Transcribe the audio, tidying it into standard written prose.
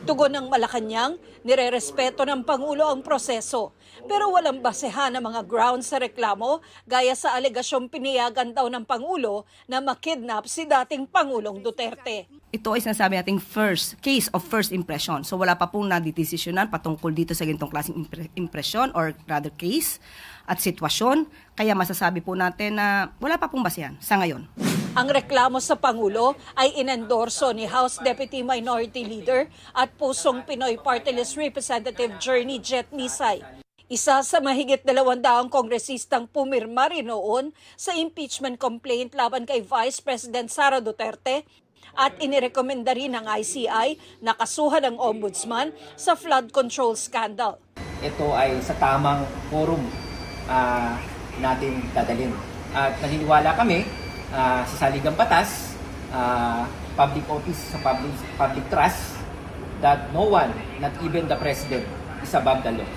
Tugon ng Malacanang, nirerespeto ng Pangulo ang proseso. Pero walang basehan ng mga grounds sa reklamo gaya sa alegasyong piniyagan daw ng Pangulo na makidnap si dating Pangulong Duterte. Ito ay sinasabi nating case of first impression. So wala pa pong nadidesisyonan patungkol dito sa ganitong klaseng impression or rather case at sitwasyon. Kaya masasabi po natin na wala pa pong basehan sa ngayon. Ang reklamo sa Pangulo ay inendorso ni House Deputy Minority Leader at Pusong Pinoy Party List Representative Journey Jet Nisay. Isa sa mahigit 200 kongresistang pumirma rin noon sa impeachment complaint laban kay Vice President Sara Duterte at inirekomenda rin ng ICI na kasuhan ng Ombudsman sa flood control scandal. Ito ay sa tamang forum natin dadalhin. At naniniwala kami sa saligang batas, public office, sa public trust, that no one, not even the President, is above the law.